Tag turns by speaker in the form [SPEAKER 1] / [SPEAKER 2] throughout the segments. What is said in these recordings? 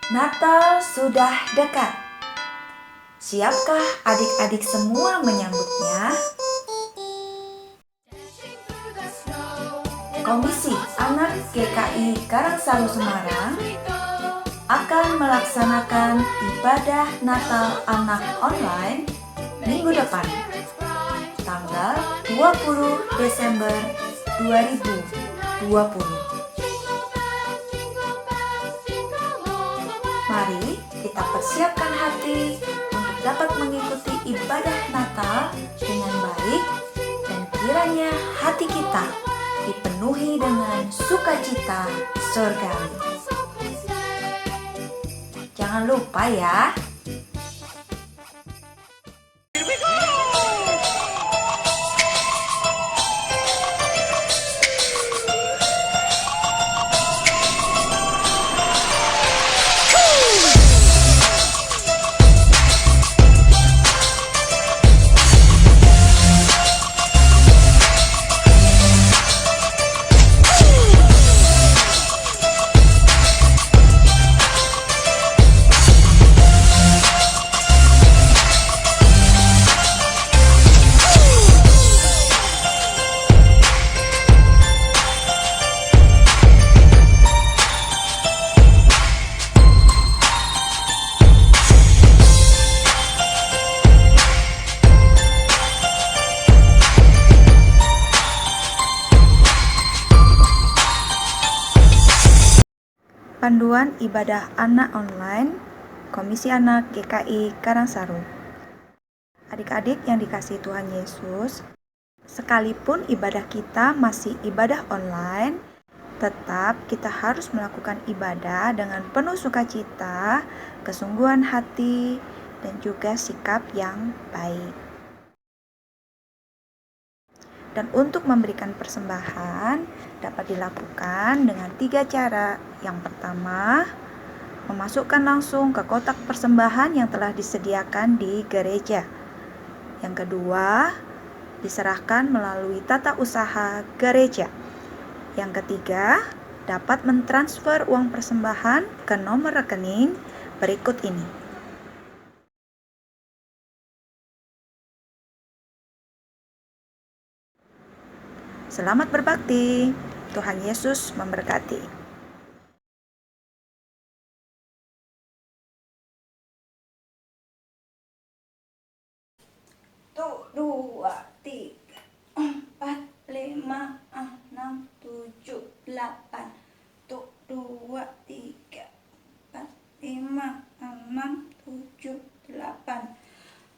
[SPEAKER 1] Natal sudah dekat. Siapkah adik-adik semua menyambutnya? Komisi Anak GKI Karangsaru Semarang akan melaksanakan ibadah Natal Anak online minggu depan, tanggal 20 Desember 2020. Mari kita persiapkan hati untuk dapat mengikuti ibadah Natal dengan baik dan kiranya hati kita dipenuhi dengan sukacita surgawi. Jangan lupa ya. Panduan Ibadah Anak Online Komisi Anak GKI Karangsaru. Adik-adik yang dikasihi Tuhan Yesus, sekalipun ibadah kita masih ibadah online, tetap kita harus melakukan ibadah dengan penuh sukacita, kesungguhan hati, dan juga sikap yang baik. Dan untuk memberikan persembahan dapat dilakukan dengan 3 cara. Yang pertama, memasukkan langsung ke kotak persembahan yang telah disediakan di gereja. Yang kedua, diserahkan melalui tata usaha gereja. Yang ketiga, dapat mentransfer uang persembahan ke nomor rekening berikut ini. Selamat berbakti. Tuhan Yesus memberkati. Tuh, 2, 3, 4, 5, 6, 7, 8. Tuh, 2, 3, 4, 5, 6, 7, 8.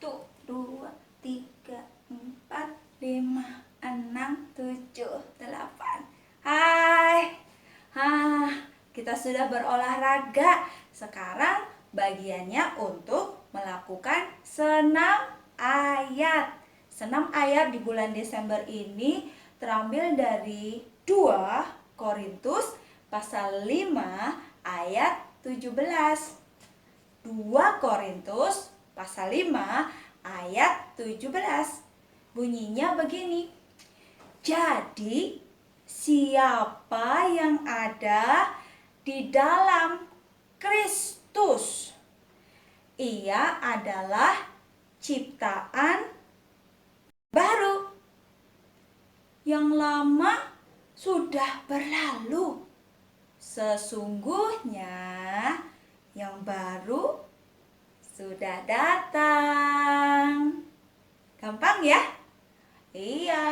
[SPEAKER 1] Tuh, 2, 3, 4, 5, 6, 7, 8. Hai. Kita sudah berolahraga. Sekarang bagiannya untuk melakukan senam ayat. Senam ayat di bulan Desember ini terambil dari 2 Korintus pasal 5 ayat 17. 2 Korintus pasal 5 ayat 17. Bunyinya begini. Jadi, siapa yang ada di dalam Kristus, ia adalah ciptaan baru. Yang lama sudah berlalu. Sesungguhnya yang baru sudah datang. Gampang ya? Iya.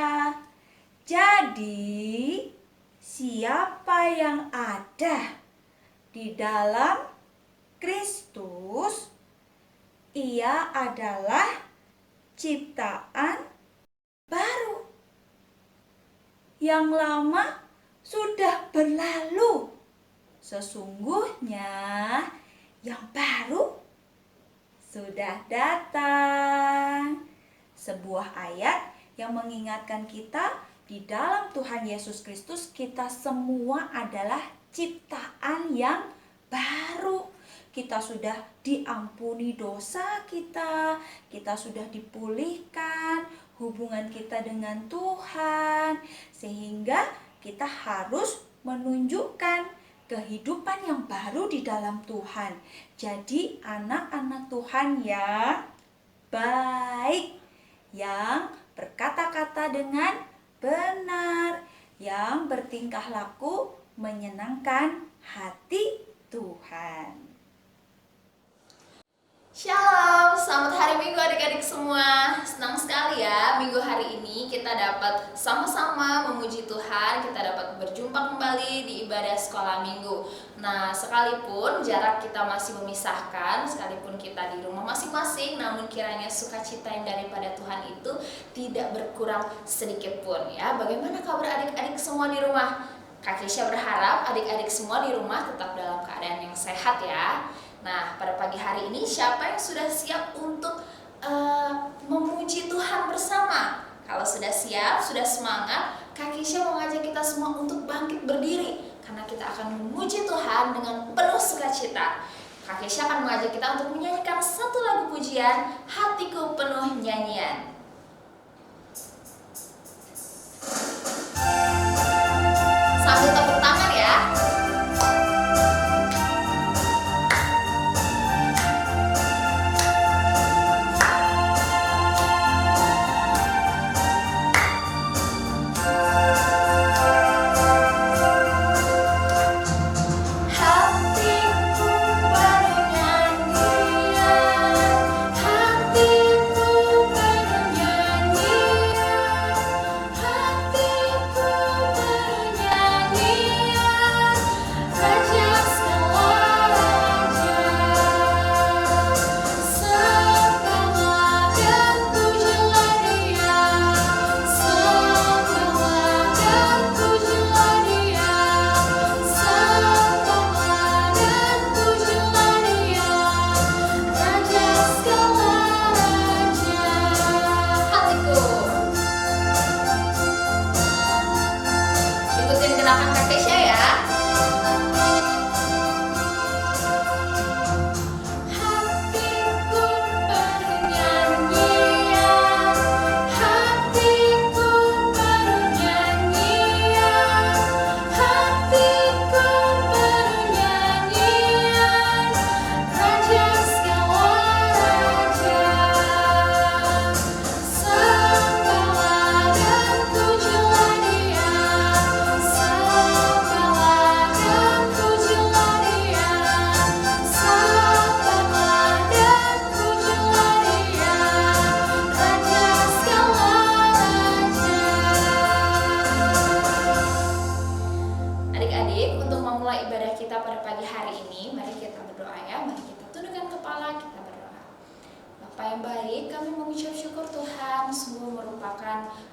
[SPEAKER 1] Jadi, siapa yang ada di dalam Kristus, ia adalah ciptaan baru. Yang lama sudah berlalu. Sesungguhnya yang baru sudah datang. Sebuah ayat yang mengingatkan kita di dalam Tuhan Yesus Kristus kita semua adalah ciptaan yang baru. Kita sudah diampuni dosa kita sudah dipulihkan hubungan kita dengan Tuhan, sehingga kita harus menunjukkan kehidupan yang baru di dalam Tuhan. Jadi anak-anak Tuhan yang baik, yang berkata-kata dengan benar, yang bertingkah laku menyenangkan hati Tuhan.
[SPEAKER 2] Shalom, selamat hari Minggu adik-adik semua. Senang sekali ya minggu hari ini kita dapat sama-sama memuji Tuhan. Kita dapat berjumpa kembali di ibadah sekolah minggu. Nah, sekalipun jarak kita masih memisahkan, sekalipun kita di rumah masing-masing, namun kiranya sukacita yang daripada Tuhan itu tidak berkurang sedikit pun ya. Bagaimana kabar adik-adik semua di rumah? Kak Kesha berharap adik-adik semua di rumah tetap dalam keadaan yang sehat ya. Nah, pada pagi hari ini siapa yang sudah siap untuk memuji Tuhan bersama? Kalau sudah siap, sudah semangat, Kak Kesha mau ngajak kita semua untuk bangkit berdiri karena kita akan memuji Tuhan dengan penuh sukacita. Kak Kesha akan mengajak kita untuk menyanyikan satu lagu pujian, Hatiku Penuh Nyanyian. Sambil tepuk tangan ya.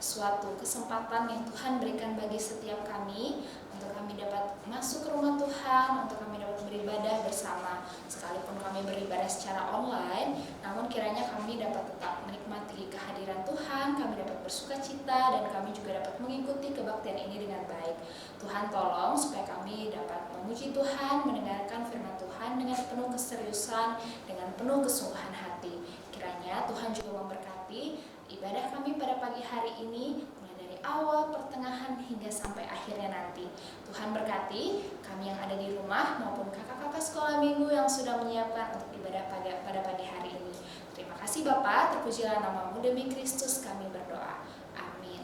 [SPEAKER 2] Suatu kesempatan yang Tuhan berikan bagi setiap kami untuk kami dapat masuk ke rumah Tuhan, untuk kami dapat beribadah bersama. Sekalipun kami beribadah secara online, namun kiranya kami dapat tetap menikmati kehadiran Tuhan, kami dapat bersuka cita, dan kami juga dapat mengikuti kebaktian ini dengan baik. Tuhan tolong supaya kami dapat memuji Tuhan, mendengarkan firman Tuhan dengan penuh keseriusan, dengan penuh kesungguhan hati. Kiranya Tuhan juga memberkati ibadah kami pada pagi hari ini, mulai dari awal, pertengahan, hingga sampai akhirnya nanti. Tuhan berkati kami yang ada di rumah maupun kakak-kakak sekolah minggu yang sudah menyiapkan untuk ibadah pada pagi hari ini. Terima kasih Bapak, terpujilah namamu demi Kristus kami berdoa. Amin.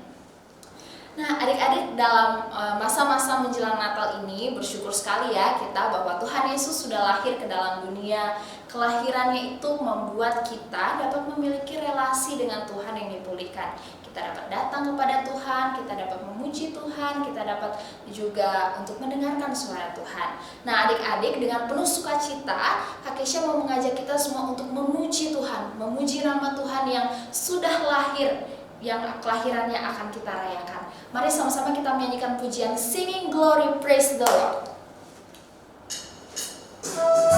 [SPEAKER 2] Nah, adik-adik, dalam masa-masa menjelang Natal ini bersyukur sekali ya kita bahwa Tuhan Yesus sudah lahir ke dalam dunia. Kelahirannya itu membuat kita dapat memiliki relasi dengan Tuhan yang dipulihkan. Kita dapat datang kepada Tuhan, kita dapat memuji Tuhan, kita dapat juga untuk mendengarkan suara Tuhan. Nah, adik-adik, dengan penuh sukacita, Kak Kesha mau mengajak kita semua untuk memuji Tuhan, memuji nama Tuhan yang sudah lahir, yang kelahirannya akan kita rayakan. Mari sama-sama kita menyanyikan pujian Singing Glory Praise the Lord.
[SPEAKER 3] Hallelujah.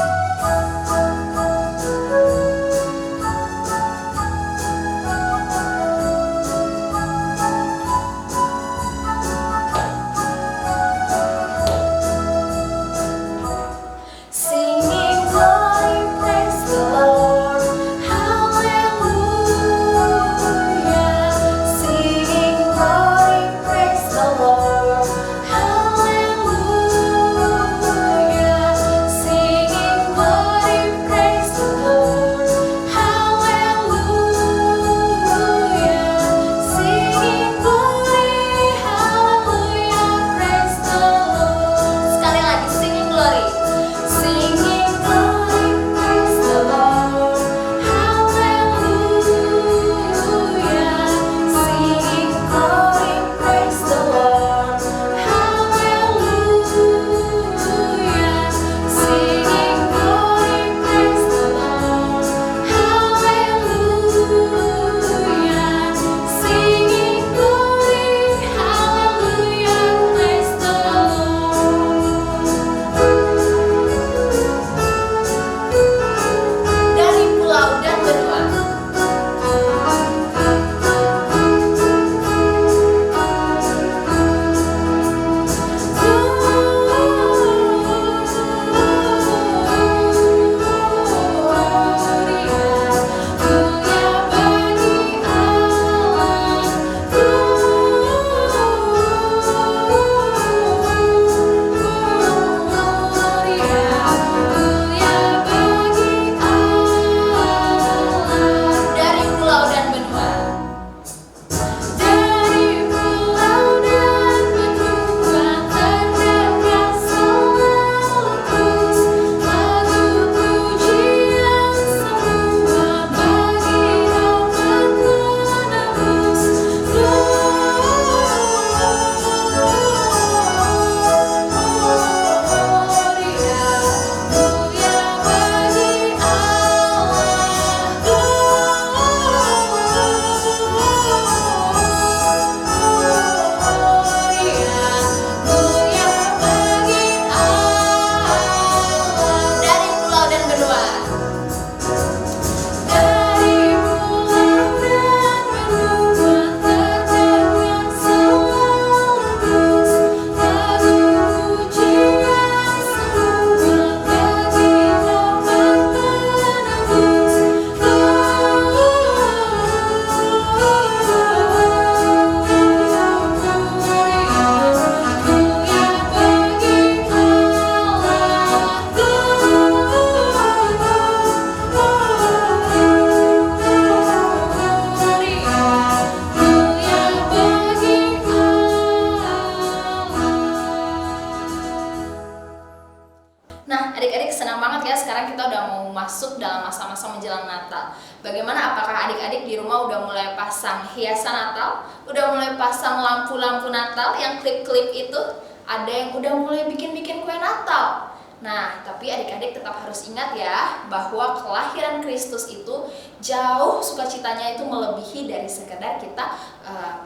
[SPEAKER 2] Nah, adik-adik senang banget ya sekarang kita udah mau masuk dalam masa-masa menjelang Natal. Bagaimana, apakah adik-adik di rumah udah mulai pasang hiasan Natal? Udah mulai pasang lampu-lampu Natal yang klip-klip itu? Ada yang udah mulai bikin-bikin kue Natal. Nah, tapi adik-adik tetap harus ingat ya bahwa kelahiran Kristus itu jauh sukacitanya itu melebihi dari sekedar kita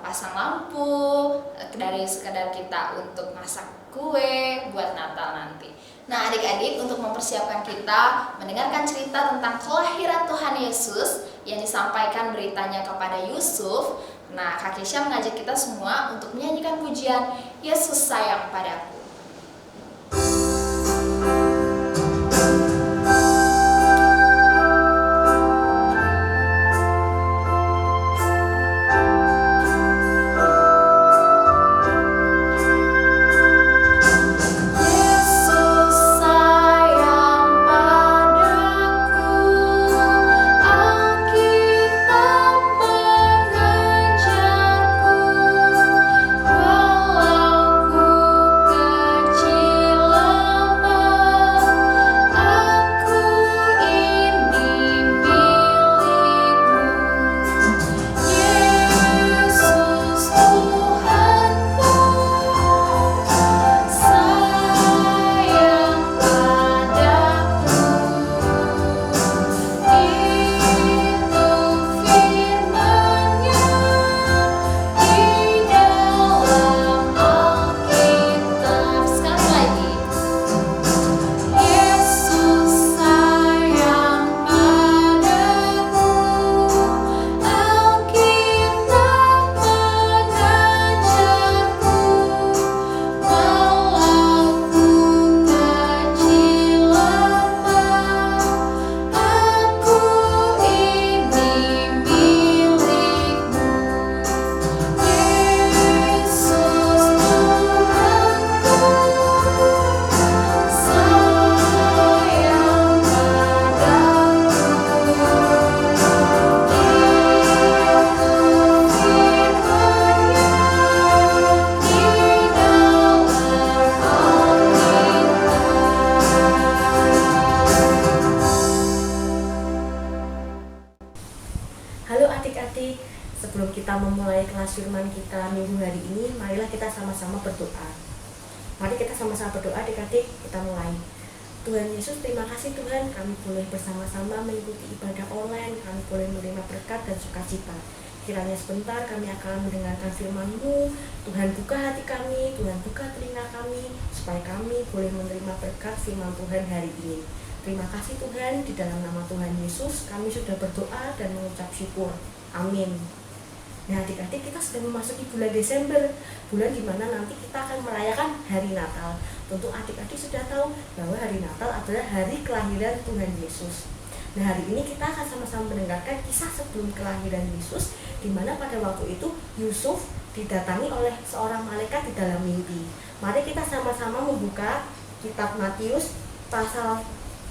[SPEAKER 2] pasang lampu, dari sekedar kita untuk masak kue buat Natal nanti. Nah, adik-adik, untuk mempersiapkan kita mendengarkan cerita tentang kelahiran Tuhan Yesus yang disampaikan beritanya kepada Yusuf, nah Kak Kesha mengajak kita semua untuk menyanyikan pujian Yesus Sayang Padaku.
[SPEAKER 3] Halo adik-adik, sebelum kita memulai kelas firman kita minggu hari ini, marilah kita sama-sama berdoa. Mari kita sama-sama berdoa adik-adik, kita mulai. Tuhan Yesus, terima kasih Tuhan, kami boleh bersama-sama mengikuti ibadah online, kami boleh menerima berkat dan sukacita. Kiranya sebentar kami akan mendengarkan firman-Mu, Tuhan buka hati kami, Tuhan buka telinga kami, supaya kami boleh menerima berkat firman Tuhan hari ini. Terima kasih Tuhan, di dalam nama Tuhan Yesus kami sudah berdoa dan mengucap syukur. Amin. Nah adik-adik, kita sudah memasuki bulan Desember, bulan dimana nanti kita akan merayakan hari Natal. Tentu adik-adik sudah tahu bahwa hari Natal adalah hari kelahiran Tuhan Yesus. Nah hari ini kita akan sama-sama mendengarkan kisah sebelum kelahiran Yesus, dimana pada waktu itu Yusuf didatangi oleh seorang malaikat di dalam mimpi. Mari kita sama-sama membuka kitab Matius pasal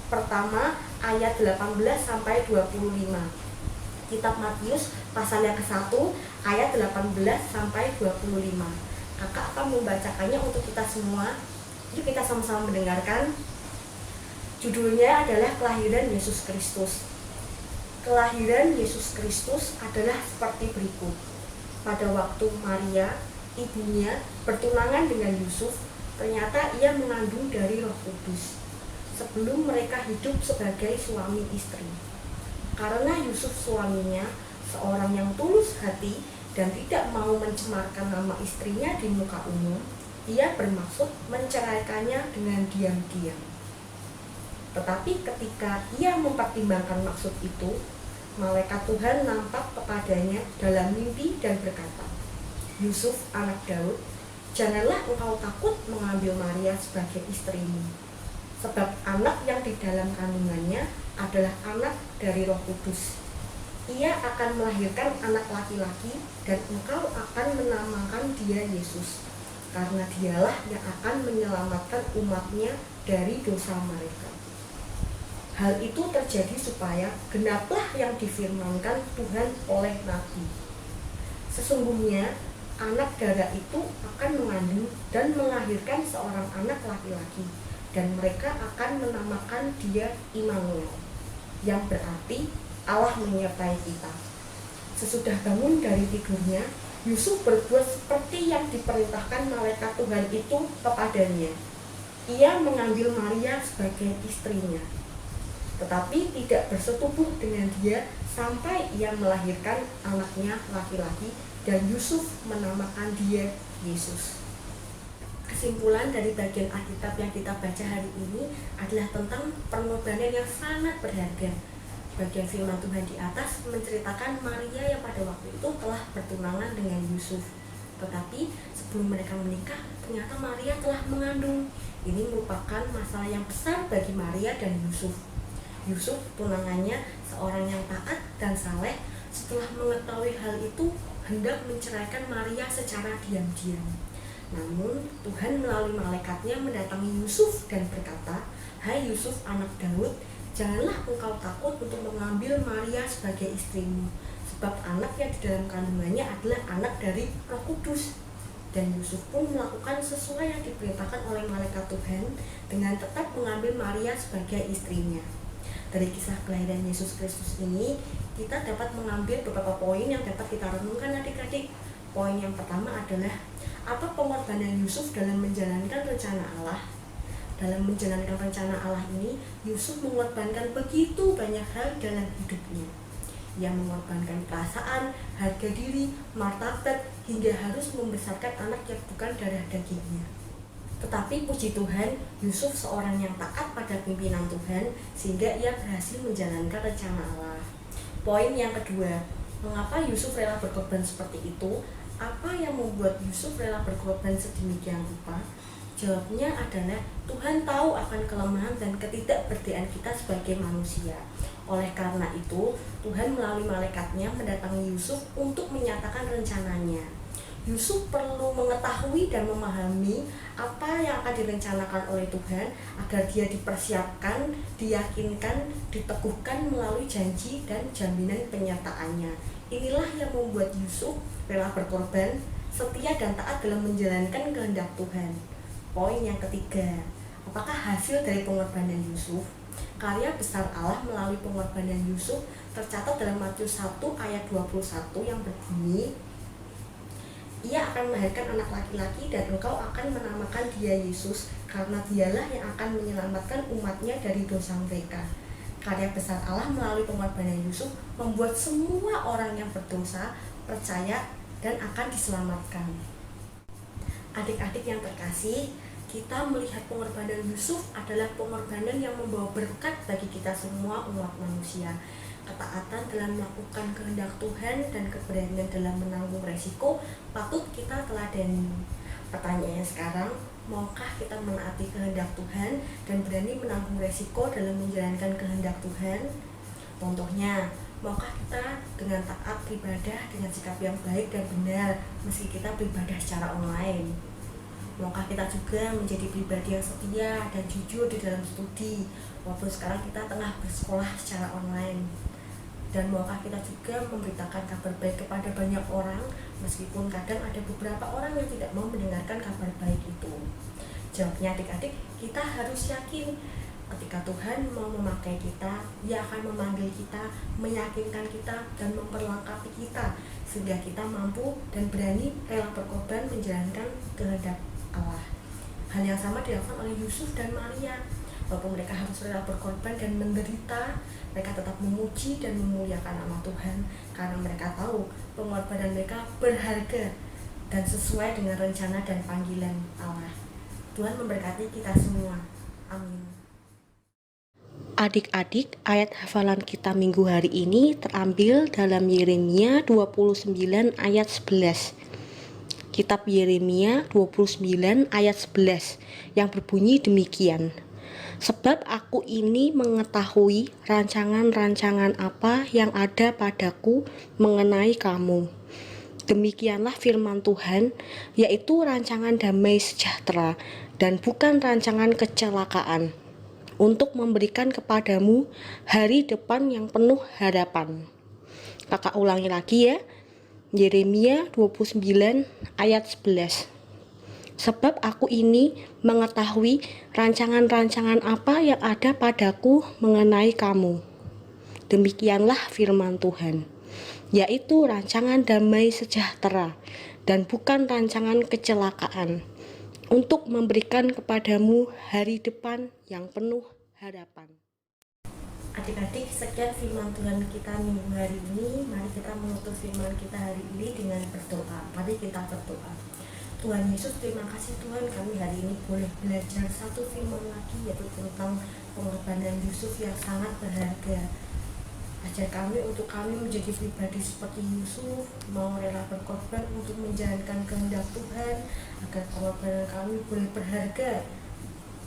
[SPEAKER 3] pertama ayat 18 sampai 25. Kitab Matius pasal yang ke-1 ayat 18 sampai 25. Kakak akan membacakannya untuk kita semua. Yuk kita sama-sama mendengarkan. Judulnya adalah Kelahiran Yesus Kristus. Kelahiran Yesus Kristus adalah seperti berikut. Pada waktu Maria, ibunya, bertunangan dengan Yusuf, ternyata ia mengandung dari Roh Kudus sebelum mereka hidup sebagai suami istri. Karena Yusuf suaminya seorang yang tulus hati dan tidak mau mencemarkan nama istrinya di muka umum, ia bermaksud menceraikannya dengan diam-diam. Tetapi ketika ia mempertimbangkan maksud itu, malaikat Tuhan nampak kepadanya dalam mimpi dan berkata, "Yusuf anak Daud, janganlah engkau takut mengambil Maria sebagai istrimu. Sebab anak yang di dalam kandungannya adalah anak dari Roh Kudus. Ia akan melahirkan anak laki-laki dan engkau akan menamakan dia Yesus, karena dialah yang akan menyelamatkan umatnya dari dosa mereka." Hal itu terjadi supaya genaplah yang difirmankan Tuhan oleh Nabi. Sesungguhnya anak darah itu akan mengandung dan melahirkan seorang anak laki-laki, dan mereka akan menamakan dia Immanuel, yang berarti Allah menyertai kita. Sesudah bangun dari tidurnya, Yusuf berbuat seperti yang diperintahkan malaikat Tuhan itu kepadanya. Ia mengambil Maria sebagai istrinya, tetapi tidak bersetubuh dengan dia sampai ia melahirkan anaknya laki-laki, dan Yusuf menamakan dia Yesus. Kesimpulan dari bagian Alkitab yang kita baca hari ini adalah tentang pengorbanan yang sangat berharga. Bagian firman Tuhan di atas menceritakan Maria yang pada waktu itu telah bertunangan dengan Yusuf. Tetapi sebelum mereka menikah, ternyata Maria telah mengandung. Ini merupakan masalah yang besar bagi Maria dan Yusuf. Yusuf, tunangannya, seorang yang taat dan saleh, setelah mengetahui hal itu hendak menceraikan Maria secara diam-diam. Namun Tuhan melalui malaikatnya mendatangi Yusuf dan berkata, "Hai Yusuf, anak Daud, janganlah engkau takut untuk mengambil Maria sebagai istrimu, sebab anak yang di dalam kandungannya adalah anak dari Roh Kudus." Dan Yusuf pun melakukan sesuai yang diperintahkan oleh malaikat Tuhan dengan tetap mengambil Maria sebagai istrinya. Dari kisah kelahiran Yesus Kristus ini, kita dapat mengambil beberapa poin yang dapat kita renungkan adik-adik. Poin yang pertama adalah, apa pengorbanan Yusuf dalam menjalankan rencana Allah? Dalam menjalankan rencana Allah ini, Yusuf mengorbankan begitu banyak hal dalam hidupnya. Ia mengorbankan perasaan, harga diri, martabat, hingga harus membesarkan anak yang bukan darah dagingnya. Tetapi puji Tuhan, Yusuf seorang yang taat pada pimpinan Tuhan, sehingga ia berhasil menjalankan rencana Allah. Poin yang kedua, mengapa Yusuf rela berkorban seperti itu? Apa yang membuat Yusuf rela berkorban sedemikian rupa? Jawabnya adalah Tuhan tahu akan kelemahan dan ketidakberdayaan kita sebagai manusia. Oleh karena itu, Tuhan melalui malaikatnya mendatangi Yusuf untuk menyatakan rencananya. Yusuf perlu mengetahui dan memahami apa yang akan direncanakan oleh Tuhan agar dia dipersiapkan, diyakinkan, diteguhkan melalui janji dan jaminan penyertaannya. Inilah yang membuat Yusuf rela berkorban, setia dan taat dalam menjalankan kehendak Tuhan. Poin yang ketiga, apakah hasil dari pengorbanan Yusuf? Karya besar Allah melalui pengorbanan Yusuf tercatat dalam Matius 1 ayat 21 yang berbunyi, "Ia akan melahirkan anak laki-laki dan engkau akan menamakan dia Yesus, karena dialah yang akan menyelamatkan umatnya dari dosa mereka." Karya besar Allah melalui pengorbanan Yusuf membuat semua orang yang berdosa percaya dan akan diselamatkan. Adik-adik yang terkasih, kita melihat pengorbanan Yusuf adalah pengorbanan yang membawa berkat bagi kita semua umat manusia. Ketaatan dalam melakukan kehendak Tuhan dan keberanian dalam menanggung resiko patut kita teladani. Pertanyaannya sekarang, maukah kita menaati kehendak Tuhan dan berani menanggung resiko dalam menjalankan kehendak Tuhan? Contohnya, maukah kita dengan taat beribadah dengan sikap yang baik dan benar meski kita beribadah secara online? Maukah kita juga menjadi pribadi yang setia dan jujur di dalam studi walaupun sekarang kita tengah bersekolah secara online? Dan maukah kita juga memberitakan kabar baik kepada banyak orang meskipun kadang ada beberapa orang yang tidak mau mendengarkan kabar baik itu? Jawabnya adik-adik, kita harus yakin ketika Tuhan mau memakai kita, Ia akan memanggil kita, meyakinkan kita, dan memperlengkapi kita sehingga kita mampu dan berani rela berkorban menjalankan kehendak Allah. Hal yang sama dilakukan oleh Yusuf dan Maria. Walaupun mereka harus rela berkorban dan menderita, mereka tetap memuji dan memuliakan nama Tuhan karena mereka tahu pengorbanan mereka berharga dan sesuai dengan rencana dan panggilan Allah. Tuhan memberkati kita semua. Amin.
[SPEAKER 4] Adik-adik, ayat hafalan kita minggu hari ini terambil dalam Yeremia 29 ayat 11. Kitab Yeremia 29 ayat 11 yang berbunyi demikian. Sebab aku ini mengetahui rancangan-rancangan apa yang ada padaku mengenai kamu. Demikianlah firman Tuhan, yaitu rancangan damai sejahtera dan bukan rancangan kecelakaan, untuk memberikan kepadamu hari depan yang penuh harapan. Kakak ulangi lagi ya, Yeremia 29 ayat 11. Sebab aku ini mengetahui rancangan-rancangan apa yang ada padaku mengenai kamu. Demikianlah firman Tuhan, yaitu rancangan damai sejahtera dan bukan rancangan kecelakaan, untuk memberikan kepadamu hari depan yang penuh harapan.
[SPEAKER 3] Adik-adik, sekian firman Tuhan kita minggu hari ini. Mari kita menutup firman kita hari ini dengan berdoa. Mari kita berdoa. Tuhan Yesus, terima kasih Tuhan, kami hari ini boleh belajar satu firman lagi, yaitu tentang pengorbanan Yusuf yang sangat berharga. Ajar kami untuk kami menjadi pribadi seperti Yusuf, mau rela berkorban untuk menjalankan kehendak Tuhan, agar pengorbanan kami boleh berharga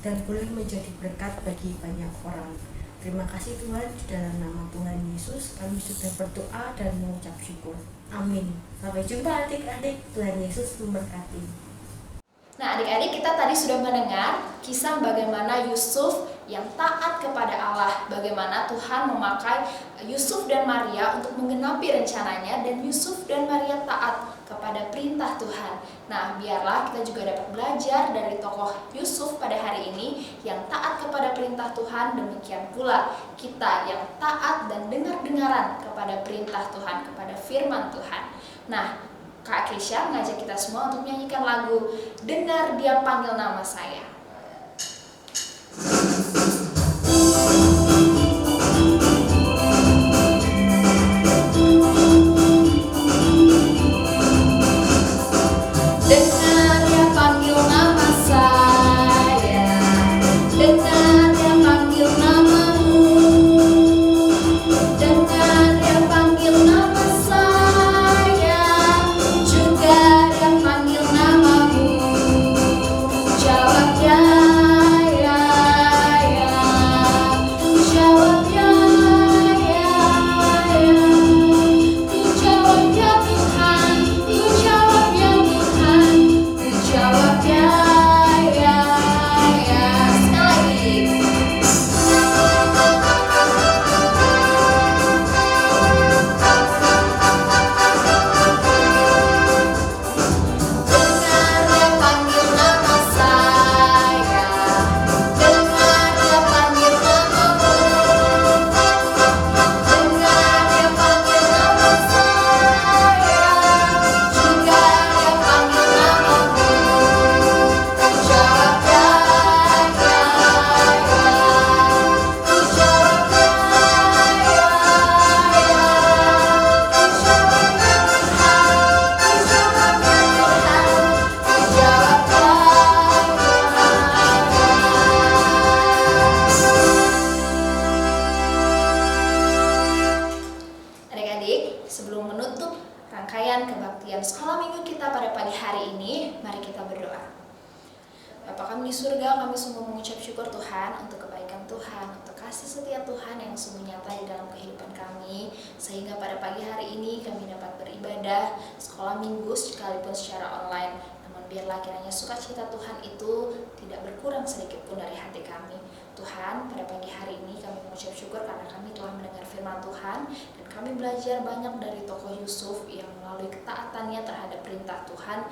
[SPEAKER 3] dan boleh menjadi berkat bagi banyak orang. Terima kasih Tuhan, di dalam nama Tuhan Yesus kami sudah berdoa dan mengucap syukur. Amin. Sampai jumpa adik-adik. Tuhan Yesus memberkati.
[SPEAKER 2] Nah, adik-adik, kita tadi sudah mendengar kisah bagaimana Yusuf yang taat kepada Allah, bagaimana Tuhan memakai Yusuf dan Maria untuk menggenapi rencananya, dan Yusuf dan Maria taat kepada perintah Tuhan. Nah, biarlah kita juga dapat belajar dari tokoh Yusuf pada hari ini yang taat kepada perintah Tuhan, demikian pula kita yang taat dan dengar-dengaran kepada perintah Tuhan, kepada firman Tuhan. Nah, Kak Krisya mengajak kita semua untuk menyanyikan lagu Dengar Dia Panggil Nama Saya. Dengar Dia panggil nama saya, dengar Dia panggil namamu, dengar Dia panggil nama saya, juga Dia panggil namamu. Jawab ya, ya, ya. Jawab ya, ya, ya. Ku jawab ya Tuhan, ku jawab ya Tuhan, ku jawab ya, ya, ya. Sekali lagi. Dengar Dia panggil nama saya, dengar Dia panggil namamu, dengar Dia panggil nama saya, juga Dia panggil namamu. Jawab ya, ya, ya. Ku jawab ya, ya, ya. Ku jawab ya Tuhan, ku jawab ya Tuhan, ku jawab ya, ya, ya. Adik-adik, sebelum menutup rangkaian kebaktian sekolah minggu kita pada pagi hari ini, mari kita berdoa. Bapa kami di surga, kami sungguh mengucap syukur Tuhan untuk kebaikan Tuhan, untuk kasih setia Tuhan yang sungguh nyata di dalam kehidupan kami, sehingga pada pagi hari ini kami dapat beribadah sekolah minggu sekalipun secara online. Namun biarlah kiranya sukacita Tuhan itu tidak berkurang sedikit pun dari hati kami. Tuhan, pada pagi hari ini kami mengucap syukur karena kami telah mendengar firman Tuhan, dan kami belajar banyak dari tokoh Yusuf yang melalui ketaatannya terhadap perintah Tuhan,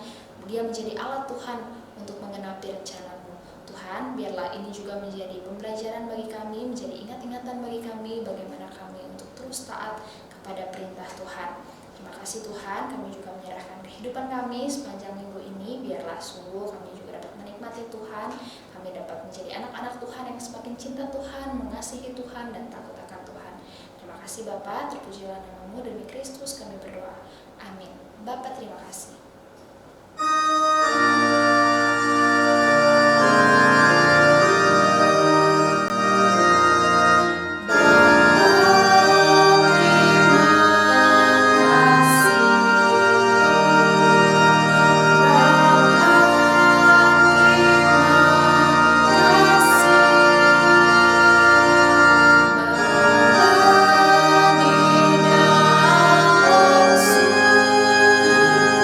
[SPEAKER 2] dia menjadi alat Tuhan untuk menggenapi rencana-Mu. Tuhan, biarlah ini juga menjadi pembelajaran bagi kami, menjadi ingat-ingatan bagi kami bagaimana kami untuk terus taat kepada perintah Tuhan. Terima kasih Tuhan, kami juga menyerahkan kehidupan kami sepanjang minggu ini, biarlah sungguh kami juga dapat menikmati Tuhan, kami dapat menjadi anak-anak Tuhan yang semakin cinta Tuhan, mengasihi Tuhan, dan takut akan Tuhan. Terima kasih Bapa, terpujilah nama-Mu, demi Kristus kami berdoa. Amin. Bapa, terima kasih. Di dalam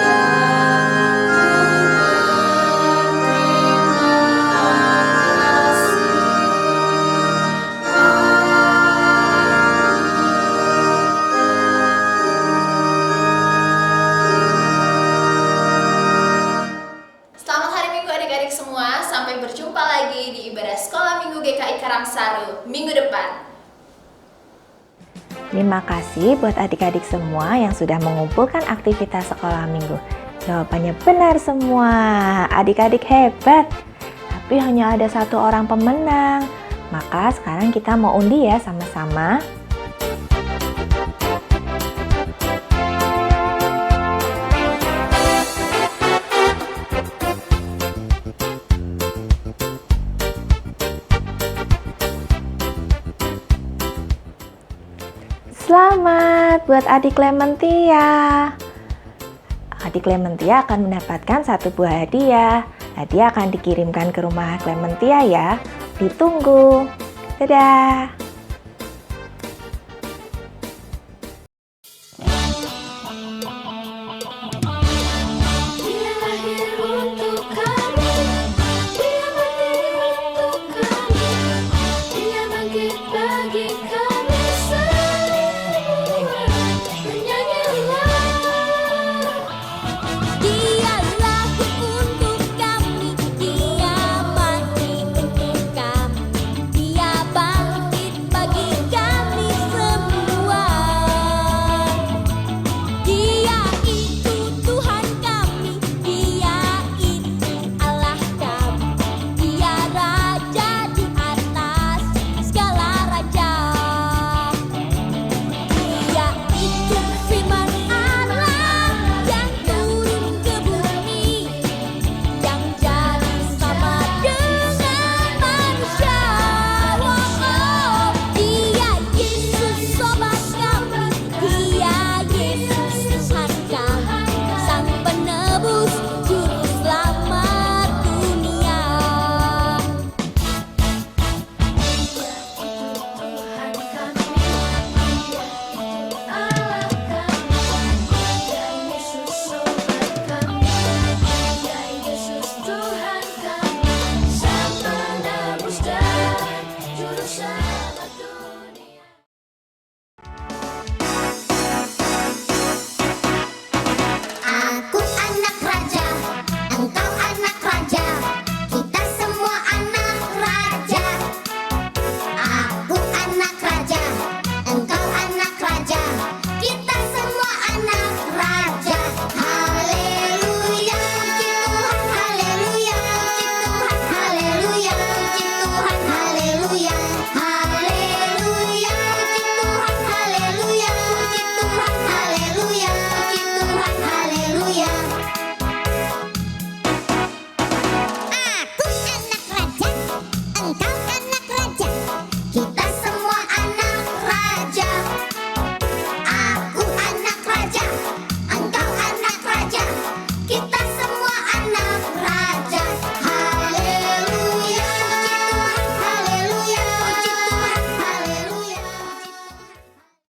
[SPEAKER 2] surga Karang Saru minggu depan.
[SPEAKER 5] Terima kasih buat adik-adik semua yang sudah mengumpulkan aktivitas sekolah minggu. Jawabannya benar semua. Adik-adik hebat. Tapi hanya ada satu orang pemenang. Maka sekarang kita mau undi ya sama-sama. Selamat buat adik Clementia. Adik Clementia akan mendapatkan satu buah hadiah. Hadiah akan dikirimkan ke rumah Clementia ya. Ditunggu. Dadah.
[SPEAKER 6] Dia lahir untuk kami, Dia mati untuk kami, Dia bangkit bagi kami semua. Bernyanyilah. Dia lahir untuk kami, Dia mati untuk kami, Dia bangkit bagi kami semua. Dia itu Tuhan kami, Dia itu Allah kami, Dia Raja di atas segala raja. Dia itu firman Allah yang turun ke bumi, yang jadi sama dengan manusia. Dia Yesus sobat kami, Dia Yesus Tuhan kami, Sang penebus juru selamat dunia. Tuhan kami, Allah kami, Dia Yesus sobat kami, Dia Yesus Tuhan kami, Sang penebus dan juru selamat.